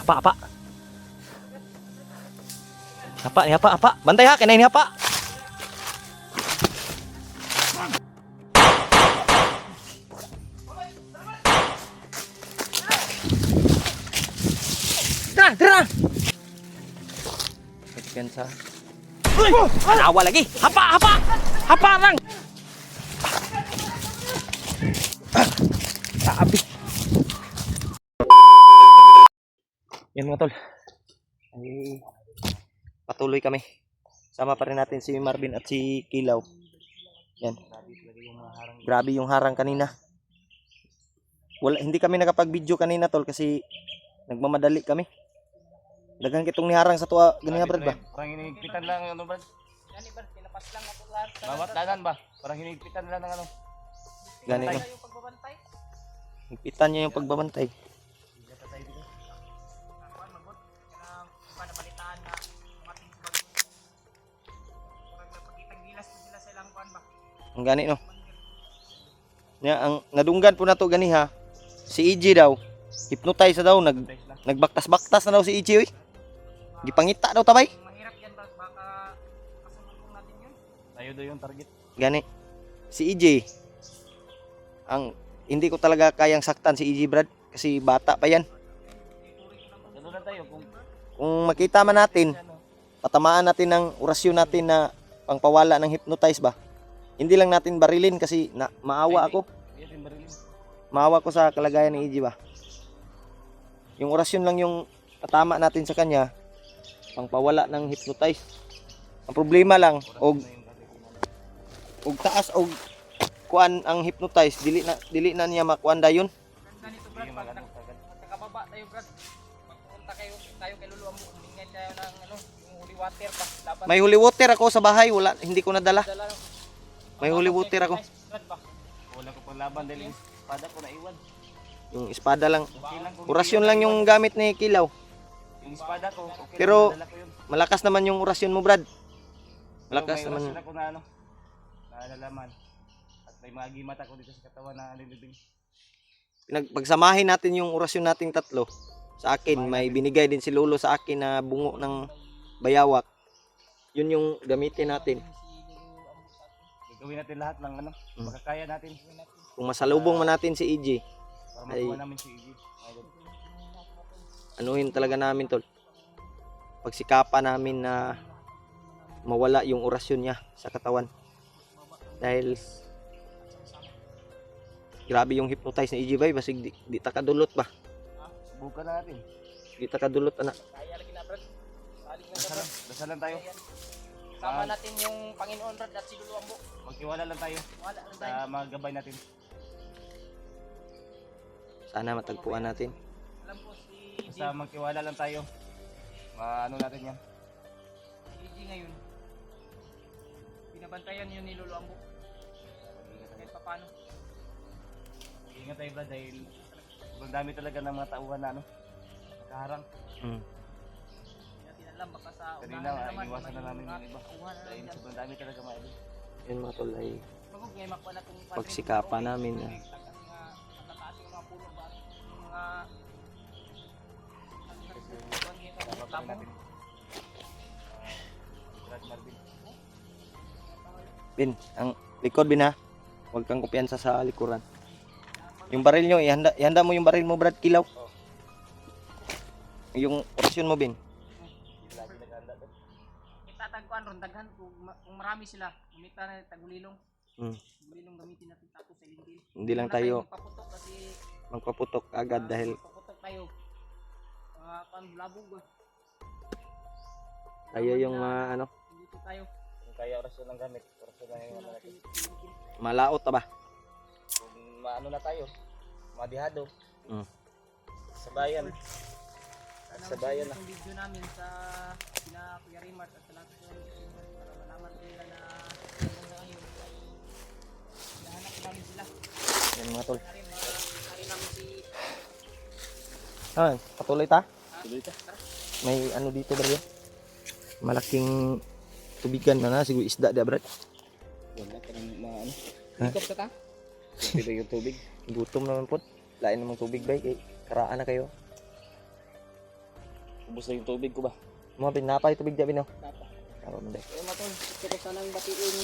Hapa, hapa. Hapa, ni hapa, hapa. Bantay ha, kinain ni hapa. Tara, tara. Sa awa lagi. Hapa, hapa. Hapa lang. Sabi. Yan mga tol. Ay, patuloy kami. Sama pa rin natin si Marvin at si Kilaw. Yan. Grabe yung harang kanina. Hindi kami nakapag-video kanina tol kasi nagmamadali kami. Daghan kitong niharang sa tuwa ganyan brad ba? Parang hinigpitan lang ano brad? Gani brad, pinapas lang ako lahat. Bawat danan ba? Parang hinigpitan lang ng ano. Gani no. Higpitan niya yung pagbabantay. Ang gani no. Nya ang nadunggan po nato gani ha. Si EJ daw, hypnotize daw, nagbaktas-baktas na daw si EJ oy. Gipangita daw tabay. Mahirap yan baka kasunod natin yun. Tayo daw yung target. Gani. Si EJ ang hindi ko talaga kayang saktan si EJ Brad kasi bata pa yan. Ano na tayo Kung makita man natin, patamaan natin ng orasyon natin na pangpawala ng hypnotize ba. Hindi lang natin barilin kasi maawa ako. Maawa ko sa kalagayan ni EJ ba. Yung orasyon lang yung patama natin sa kanya, pangpawala ng hypnotize. Ang problema lang, og taas og kuan ang hypnotize, dili na niya makuan dayon. Ganito brad, pag nakababa tayo brad, pagpunta kayo kay Lulu Ambo, humingan tayo ng ano, yung holy water pa. Laban. May holy water ako sa bahay, wala, hindi ko nadala. May holy water ako. Wala ko pang laban dahil yung espada ko naiwan. Yung espada lang. Orasyon lang yung gamit ni Kilaw. Yung espada ko, okay. Pero Nadala ko yun. malakas naman yung orasyon mo, Brad. Malakas Pero may naman. orasyon ako na ano, naalalaman. At may mga gimat ako dito sa katawan na alilibing. Pagsamahin natin yung orasyon nating tatlo. Sa akin, may binigay din si Lolo sa akin na bungo ng bayawak. Yun yung gamitin natin. Gawin natin lahat ng ano, makakaya natin. Kung masalubong man natin si EJ, Para ay magawa namin si EJ. anuhin talaga namin tol. Pagsikapan namin na mawala yung orasyon niya sa katawan. Dahil grabe yung hypnotize ni EJ bay, basig di ta kadulot ba? Subukan na natin. Di ta kadulot anak. Kaya lagi na brad. Balik na Dasalan, dasalan tayo. Sama natin yung Panginoon brad at si Lulu Ambo. Magtiwala lang tayo Wala lang tayo. sa mga gabay natin. Sana matagpuan natin. Alam po si Basta magtiwala lang tayo. Maano natin yan. EJ ngayon. Binabantayan yun ni Lulu Ambo. Kahit pa paano. Ingat tayo brad dahil sobrang dami talaga ng mga tauhan na ano. Nakaharang. Hindi natin alam baka sa Kanina iwasan na namin yung iba. Dahil sobrang dami talaga mga idol. Yun mga tol ay Bagog ngayon makuha na itong pagsikapan namin na nakataas yung mga puno ba? Yung mga Papapain natin. Brad Marvin. Bin, ang likod bin ha. Huwag kang kumpiyansa sa likuran. Yung baril nyo, ihanda mo yung baril mo Brad Kilaw. Yung orasyon mo bin. Lagi nag-handa to. itatagpuan ron daghan kung marami sila umita na tagulilong. Tagulilong gamitin natin tapos sa lindil. Hindi lang tayo magpaputok kasi magpaputok agad dahil paputok tayo. Panlabog ba? tayo yung ano, Dito tayo. Kung kaya orasyon lang gamit. Orasyon lang yung mga natin. malaot ta ba? Kung maano na tayo. Madihado. Sa bayan. Sa bayan na. Yung video namin sa sina Kuya Rimart at sa lahat para malaman nila na hanggang ngayon ay hinahanap namin sila. Yan mga tol. Hari namin si Patuloy ta? Tuloy ta. May ano dito bro. Malaking tubigan na siguro isda dia brad. Wala ka ng mga ano. Ikot ka ta? Pwede yung tubig. Gutom naman po. Lain namang tubig bay kay karaan na kayo. Ubus na yung tubig ko ba? Mga bin, napay tubig dyan, no? Dapat. Tama mo, day. Kaya matol, gusto ko sanang batiin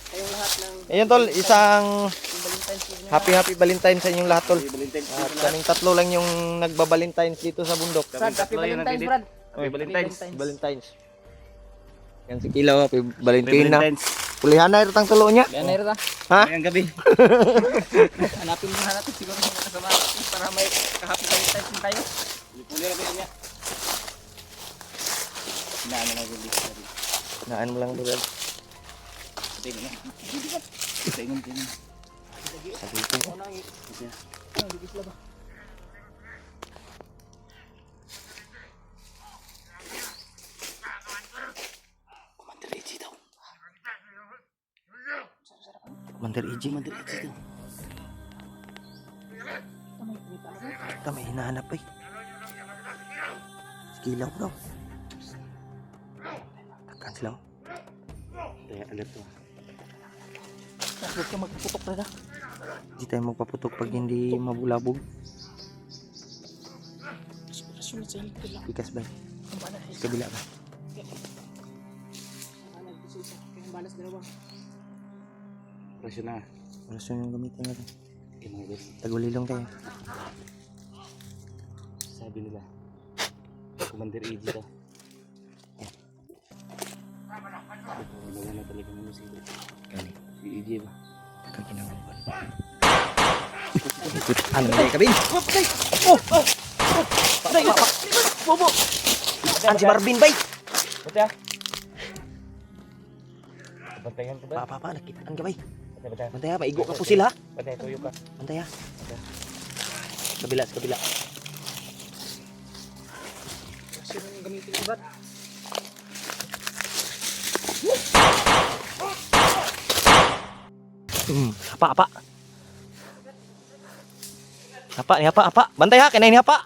kayong lahat ng Ayun, tol, isang Valentine's Day niyo. happy Valentine sa inyong lahat, tol. Valentine's Day At kaming tatlo lang yung nagba-Valentines dito sa bundok. Brad, happy Valentine's, Brad. Happy Valentine's. Valentines. Yan si Kilaw, happy Valentine na. Pulihan na itang tulo niya. Yan na rin. Ha? Ngayong gabi. Hanapin muna natin siguro yung kasama natin para may ka-happy Valentine's din tayo. Puli na niya. Inaano na yung list natin. Naan mo lang, Brad. Patay mo na. Patay mo din. Sabihin ko. Ano ang bigis lang ba? Commander AG daw. Commander EG. Commander AG daw. Ito, may hinahanap eh. Si Kilaw daw. Takkan sila. Kaya alert to. Huwag ka magputok na. Hindi tayo magpaputok pag hindi mabulabog. Rasyon sa hilid ko lang. Pikas ba? Ang balas. Sa kabila ba? Nagbisil ang balas dalawa. Rasyon na. Orasyon yung gamitin natin. Okay mga guys. Tagulilong tayo. Sabi nila. Commander AG daw. Ginawa na talaga ng musik. Gani. Si AG ba? Kaginawa ko. Ano na yung kabin? Oh! Patay! Bobo! An si Marvin bay! Batay ah. Bantayan ko ba? Pa, nakitaan ka bay. Batay. Bantay ha, maigo ka po sila. Batay, tuyo ka. Bantay ha. Kabila, sa kabila. Rasyon yung gamitin ko, Brad. Apa. Apa. Bantay ha, kaya ini apa.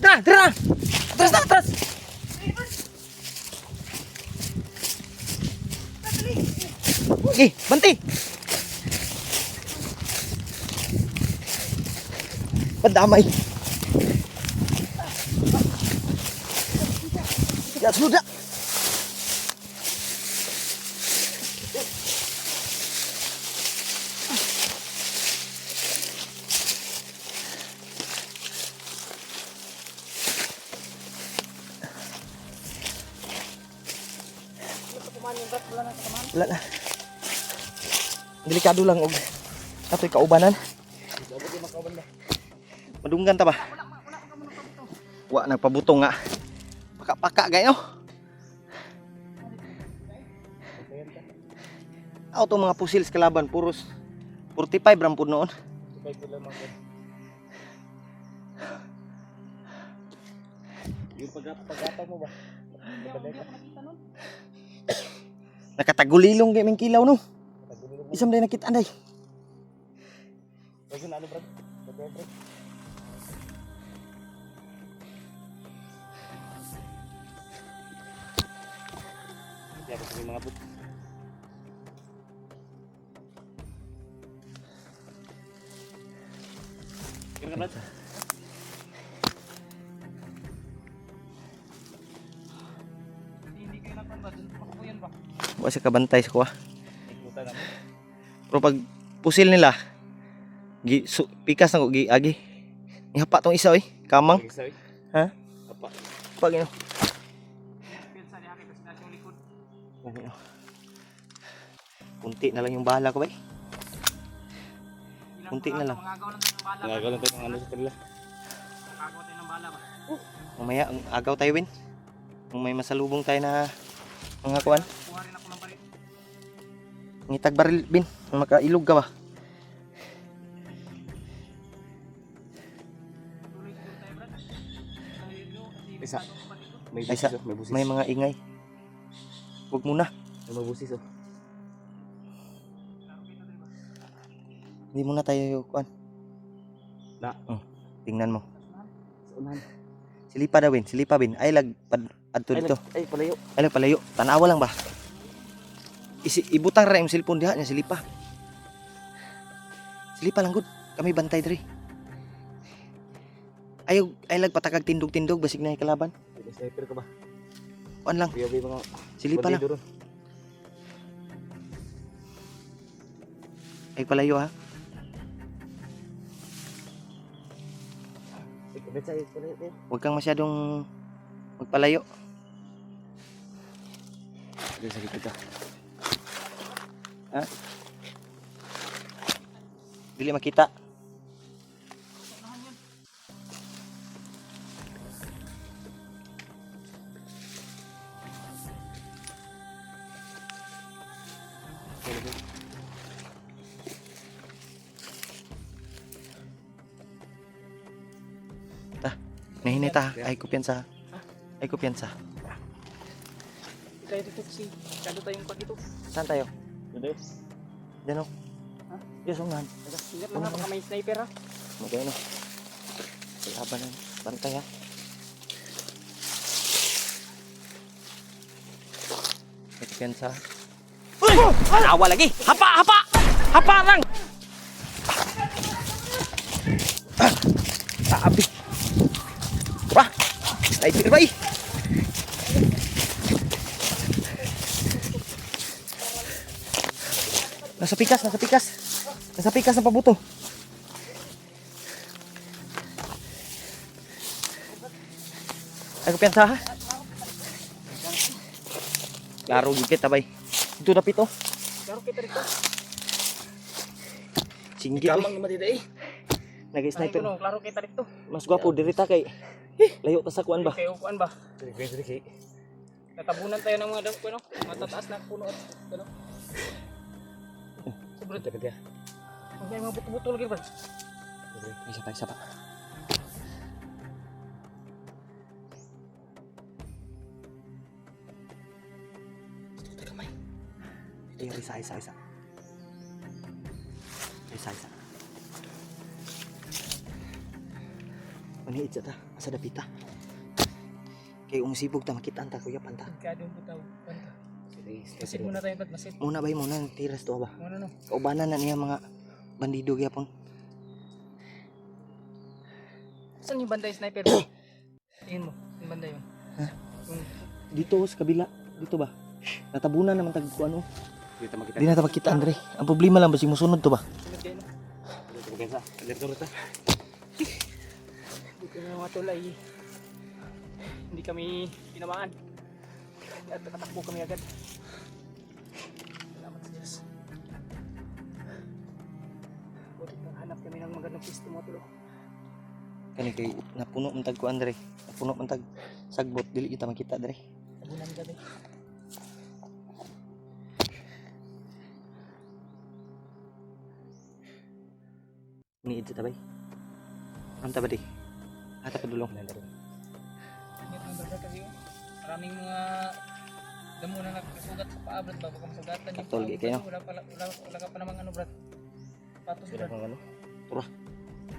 Tara. Atras. Oke, banti. Pendamai. Ya sudah. Kumain yung Brad, wala na kakaman. Wala na. Delikado lang og ato'y kaubanan. Madunggan ta ba? Wa nagpabuto nga. Paka gayo. Auto mga pusil sa kalaban puros 45 ram pud noon. Sabay ko lang mga. Yung pag-apa mo ba? Nakatagulilong gaming kilaw no. Isam day nakita anday. Kasi na ano bro? Batay bro. Kaya ko mga but. Kaya ka Hindi kayo napan ba? Doon pa yan ba? Wa siya kabantay sa kuha. ikutan naman. Pero pag pusil nila pikas na ko gi agi. Ihapa tong isa oy, kamang. Sige, Ha? apa? Pag ino. Pinsa niya kasi nasa yung likod. Ano? Kunti na lang yung bahala ko bay. Kunti na lang. Mangagaw lang tayo ng bala. Nagagawa lang tayo ng ano sa kanila. Mangagaw tayo ng bala ba? Mamaya ang agaw tayo win. Kung may masalubong tayo na mga kuan. Kuha rin ako ng baril. Ngitag baril bin, makailog ka ba? Tuloy siguro tayo, Brad. Dahil yun, kasi Isa. masyadong kapatid ko. May Ay, busis oh, may busis. May mga ingay. Huwag muna. May busis oh. Laro kita, diba? Hindi muna tayo kuan. Na. Tingnan mo. Sa unahan. Silipa daw win, silipa bin. Ay lag adto dito. Ay, palayo. Ay lag palayo. Tanawa lang ba? ibutang ra yung cellphone diha nya silipa. Silipa lang gud. Kami bantay diri. Ayaw ay lag patagag tindog-tindog basig na kalaban. Sniper ka ba? Kuan lang, Kuya mga silipa lang. bandido ron. Ay palayo ha. Huwag kang masyadong magpalayo. Dito sa likod ka. Ha? Dili makita. Nahinita, ay kumpiyansa. Ay kumpiyansa. Tayo dito si kado tayong pag ito. Saan tayo? Dito. Diyan o. Ha? Diyos o nga. Ingat lang ha, baka may sniper ha. Magay no. Laban na. Bantay ha. Ay kumpiyansa. Uy! Awa lagi! Hapa! Hapa! Hapa lang! Abi! Wah! Sniper ba eh? Nasa pikas, nasa pikas. Nasa pikas ng pabuto. Ay, kumpiyansa ha? Klaro gigit abay. Ito na pito. Laro kita dito. Singgit Kamang eh. naman dito eh. Nag-sniper. Ano, klaro kita dito. Mas gwapo dirita kay layo ta sa kuan ba? Kayo kuan ba? Dito. Natabunan tayo ng mga ano, matataas na puno at ano. Sobrang Dito ka. may mga buto-buto lagi ba? Isa pa. Ito kamay. Ito isa. Isa. Mani itsa ta, asa dapita. Kay umusibog ta makitaan ta kuya panta. Kadong butaw. Banta. Masid muna tayo pat masid. Muna bay muna tiras to ba. Muna no. Kaubanan na niya mga bandido gyapon. Saan yung banda yung sniper? Tingin mo, yung banda yun. Ha? Yung Dito sa kabila, dito ba? Natabunan naman tag kuan oh. Dito makita. Di na ta makita Andre. Ang problema lang basig musunod to ba? sunod kayo no. Dito ka. Dito ta. Dito na mga tulay. Hindi kami tinamaan. At nakatakbo kami agad. Salamat sa Diyos. Buti nang hanap kami ng magandang pisto mga tulo. Kani kay napuno man tag kuan Andre. Napuno man tag sagbot dili kita makita Andre. Tabunan gabi. Ni ito tabay. Anta ba di? Ata padulong. Ingat ng brother kasi yun. Maraming mga damo na nakasugat sa paa brad. Baka masugatan yung Katol, paa, kayo. Wala ka pa namang ano brad. Patos Sila brad. kung ano.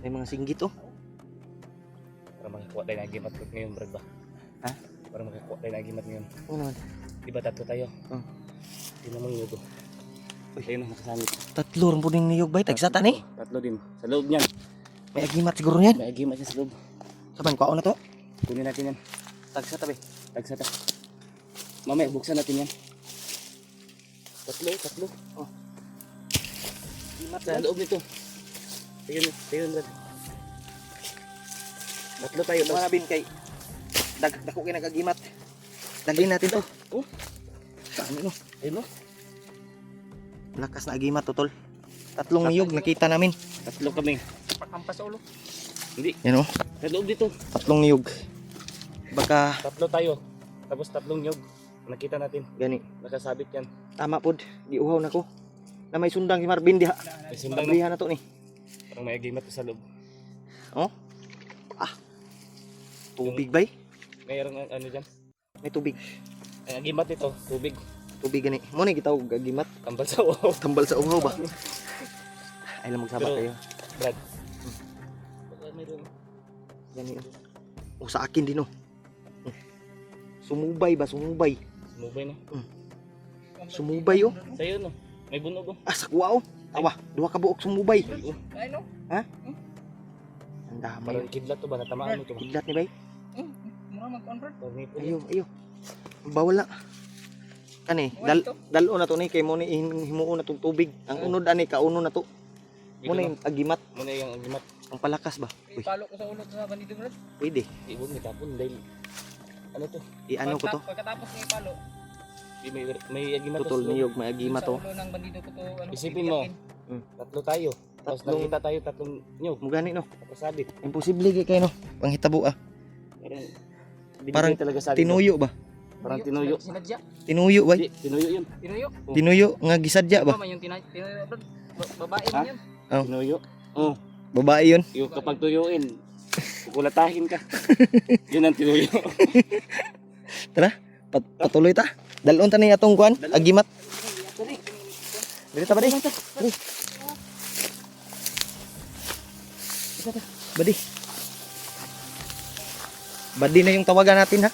May mga singgit oh. Para makakuha tayo ng agimat ngayon, Brad ba? Ha? Para makakuha tayo ng agimat ngayon. Ano naman? Di ba tatlo tayo? Hindi naman yun ito. Uy. Tayo na nakasamit. Tatlo rin po ning niyog bay tagsata ni. Tatlo din. Sa loob niyan. May agimat siguro niyan. May agimat siya sa loob. Saban ko na to. Kunin natin yan. Tagsata bay. Tagsata. Mamaya, buksan natin yan. Tatlo. Oh. Agimat Sa loob nito. Tingnan, Brad. Tatlo tayo. Mga bin kay dako kay nag-agimat. Dalhin natin to. Oh. Saan no? Ayun, no? Lakas na agimat totol. Tatlong niyog nakita namin. Tatlo kami. Pakampas sa ulo. Hindi. Yan oh. Sa loob dito. Tatlong niyog. Baka Tatlo tayo. Tapos tatlong nyog. Nakita natin. gani. Nakasabit yan. Tama pod. Giuhaw na ko. Na may sundang si Marvin diha. May sundang na. Pablihan na to ni. Parang may agimat sa loob. Oh. Tubig bay. Mayroong ano dyan. May tubig. Ang agimat ito, tubig. Tubig gani. Mo ni gitawag agimat. Tambal sa uhaw. Tambal sa uhaw ba? Ay lang magsabat Pero- kayo. Brad. Mayroon. Gani. O sa akin din oh. Sumubay ba? Sumubay. Sumubay na. Sumubay oh. Sa'yo no. May bunog oh. Ah, sakwa oh. Tawa, duha ka buok sumubay. Ay no. Ang damay. Parang kidlat to ba? Natamaan mo to ba? Kidlat ni bay. Mura mag-convert. Tornado Ayo, ayo. Bawal na. Kani, dalo na to ni kay mo ni himuon na tong tubig. Ang unod ani kauno na to. Mo na yung agimat, Muna yung agimat. ang palakas ba? Uy, Ipalo ko sa ulo sa bandido brad. pwede. Ibog ni tapon dahil ano to? I-ano ko to? Pagkatapos ng ipalo, May agimat Putol to. niyog, may agimat sa to. ulo ng bandido ko to ano. Isipin mo. Tatlo tayo. Tapos Tatlong- nakita tayo tatlong nyog. Mugani no. Nakasabit. Imposible kay kayo no. Panghitabo ah. Parang Parang talaga sabi Tinuyo ba? Parang tinuyo. Sinadya. Tinuyo ba? Hindi, tinuyo yun. Tinuyo. Tinuyo nga gisadya ba? Ba man yung tinuyo brad. Babae Ha? man yan. Tinuyo. Oh, Babae yun. yung kapag tuyuin, kukulatahin ka. Yun ang tinuyo. Tara, patuloy ta. Dalon ta ni atong kuan, agimat. Dili ta ba di? Dali. Badi. Badi na yung tawagan natin ha.